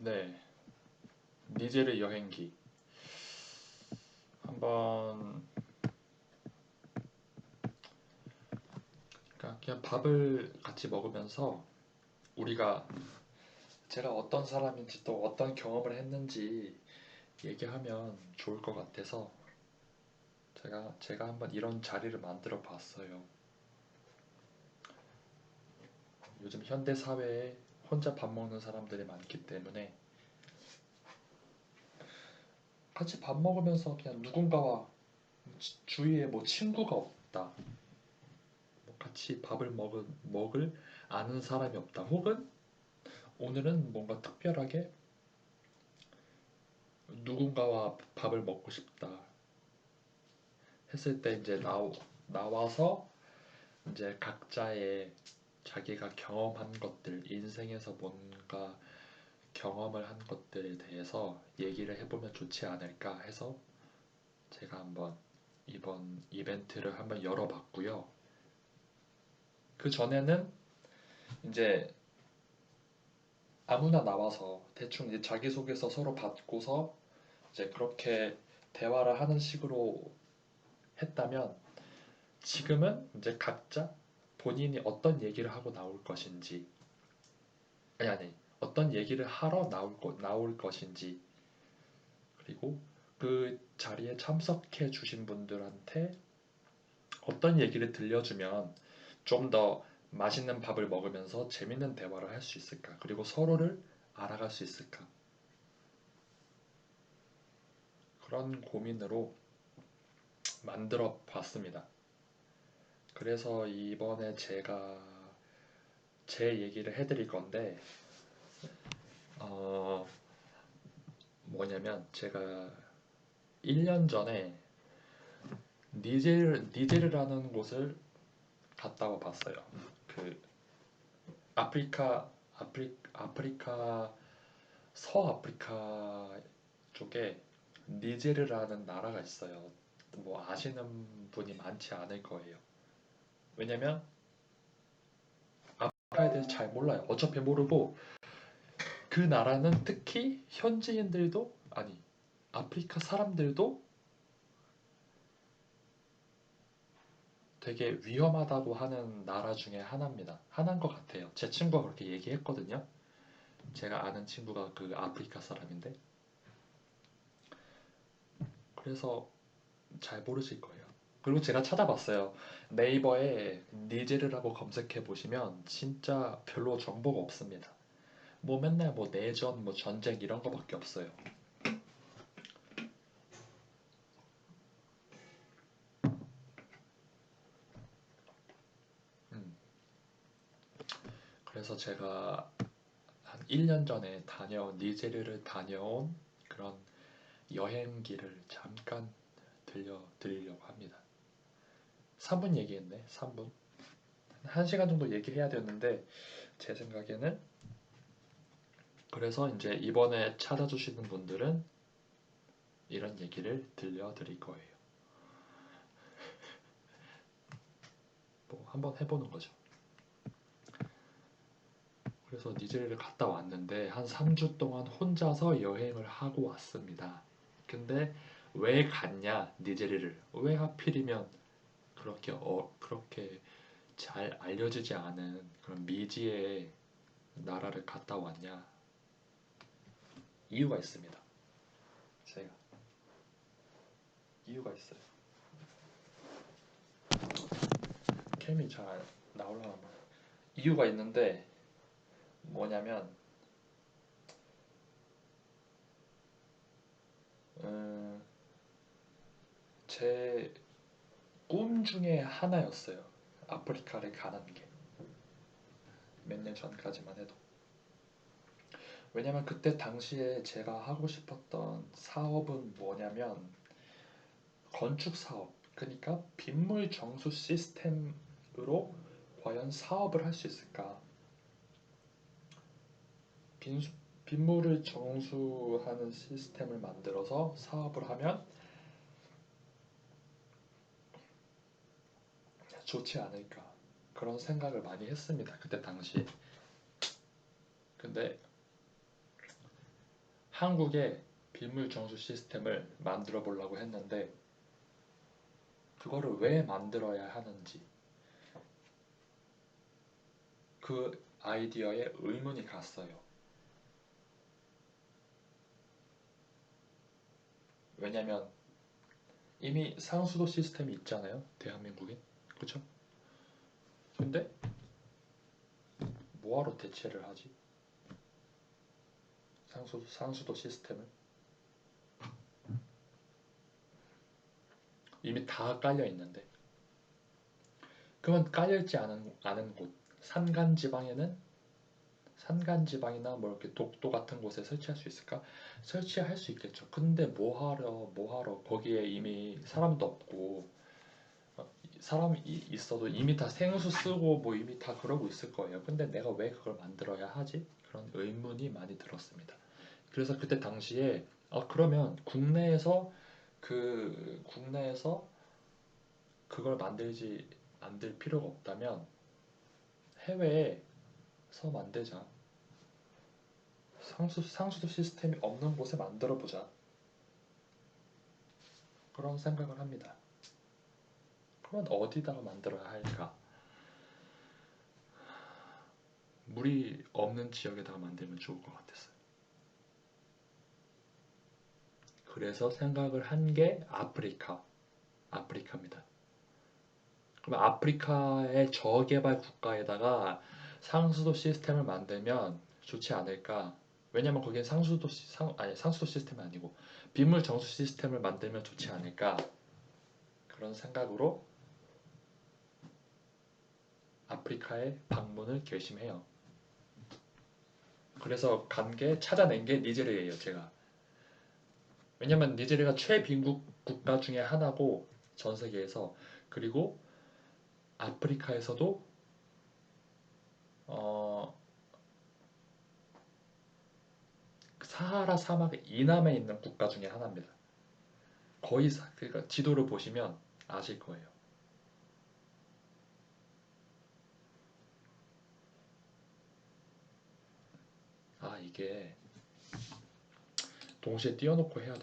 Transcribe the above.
네, 니제르 여행기 한번. 그러니까 그냥 밥을 같이 먹으면서 우리가 제가 어떤 사람인지 또 어떤 경험을 했는지 얘기하면 좋을 것 같아서 제가 한번 이런 자리를 만들어 봤어요. 요즘 현대 사회에 혼자 밥 먹는 사람들이 많기 때문에 같이 밥 먹으면서 그냥 누군가와 주위에 뭐 친구가 없다, 뭐 같이 밥을 먹을 아는 사람이 없다, 혹은 오늘은 뭔가 특별하게 누군가와 밥을 먹고 싶다 했을 때 이제 나와서 이제 각자의 자기가 경험한 것들, 인생에서 뭔가 경험을 한 것들에 대해서 얘기를 해보면 좋지 않을까 해서 제가 한번 이번 이벤트를 한번 열어봤고요. 그 전에는 이제 아무나 나와서 대충 이제 자기소개서 서로 받고서 이제 그렇게 대화를 하는 식으로 했다면, 지금은 이제 각자 본인이 어떤 얘기를 하고 나올 것인지, 아니, 어떤 얘기를 하러 나올 것인지, 그리고 그 자리에 참석해 주신 분들한테 어떤 얘기를 들려주면 좀 더 맛있는 밥을 먹으면서 재밌는 대화를 할 수 있을까? 그리고 서로를 알아갈 수 있을까? 그런 고민으로 만들어 봤습니다. 그래서 이번에 제가 제 얘기를 해드릴 건데, 어, 뭐냐면 제가 1년 전에 니제르라는 곳을 갔다 와 봤어요. 그 아프리카 서아프리카 쪽에 니제르라는 나라가 있어요. 뭐 아시는 분이 많지 않을 거예요. 왜냐면 아프리카에 대해서 잘 몰라요. 어차피 모르고, 그 나라는 특히 현지인들도, 아니, 아프리카 사람들도 되게 위험하다고 하는 나라 중에 하나입니다. 하나인 것 같아요. 제 친구가 그렇게 얘기했거든요. 제가 아는 친구가 그 아프리카 사람인데, 그래서 잘 모르실 거예요. 그리고 제가 찾아봤어요. 네이버에 니제르라고 검색해 보시면 진짜 별로 정보가 없습니다. 뭐 맨날 뭐 내전, 뭐 전쟁 이런 거밖에 없어요. 음, 그래서 제가 한 1년 전에 니제르를 다녀온 그런 여행기를 잠깐 들려드리려고 합니다. 3분 얘기했네, 3분. 1시간 정도 얘기해야 되는데, 제 생각에는. 그래서 이제 이번에 찾아주시는 분들은 이런 얘기를 들려드릴 거예요. 뭐 한번 해보는 거죠. 그래서 니제리를 갔다 왔는데 한 3주 동안 혼자서 여행을 하고 왔습니다. 근데 왜 갔냐, 니제리를. 왜 하필이면 그렇게 잘 알려지지 않은 그런 미지의 나라를 갔다 왔냐? 이유가 있습니다. 제가 이유가 있어요. 캠이 잘 나올라나 봐요. 이유가 있는데, 뭐냐면 음, 제 꿈 중에 하나였어요. 아프리카를 가는 게. 몇 년 전까지만 해도. 왜냐면 그때 당시에 제가 하고 싶었던 사업은 뭐냐면 건축 사업. 그러니까 빗물 정수 시스템으로 과연 사업을 할 수 있을까? 빈수, 빗물을 정수하는 시스템을 만들어서 사업을 하면 좋지 않을까? 그런 생각을 많이 했습니다. 그때 당시에. 근데 한국에 빗물 정수 시스템을 만들어 보려고 했는데 그거를 왜 만들어야 하는지 그 아이디어에 의문이 갔어요. 왜냐면 이미 상수도 시스템이 있잖아요. 대한민국에. 그쵸? 근데 뭐하러 대체를 하지? 상수도 시스템을 이미 다 깔려 있는데 그러면 깔려있지 않은 곳 산간지방이나 뭐 이렇게 독도 같은 곳에 설치할 수 있을까? 설치할 수 있겠죠. 근데 뭐하러 거기에 이미 사람도 없고 사람이 있어도 이미 다 생수 쓰고 뭐 이미 다 그러고 있을 거예요. 근데 내가 왜 그걸 만들어야 하지? 그런 의문이 많이 들었습니다. 그래서 그때 당시에 그러면 국내에서 그걸 만들 필요가 없다면 해외에서 만들자. 상수도 시스템이 없는 곳에 만들어 보자. 그런 생각을 합니다. 그러면 어디다가 만들어야 할까? 물이 없는 지역에다가 만들면 좋을 것 같았어요. 그래서 생각을 한 게 아프리카입니다. 그럼 아프리카의 저개발 국가에다가 상수도 시스템을 만들면 좋지 않을까? 왜냐면 거기에 상수도 시스템이 아니고 빗물 정수 시스템을 만들면 좋지 않을까? 그런 생각으로 아프리카에 방문을 결심해요. 그래서 찾아낸 게 니제리아예요, 제가. 왜냐면 니제리아가 최빈국 국가 중에 하나고 전 세계에서 그리고 아프리카에서도 어, 사하라 사막 이남에 있는 국가 중에 하나입니다. 그러니까 지도를 보시면 아실 거예요. 이게 동시에 띄워놓고 해야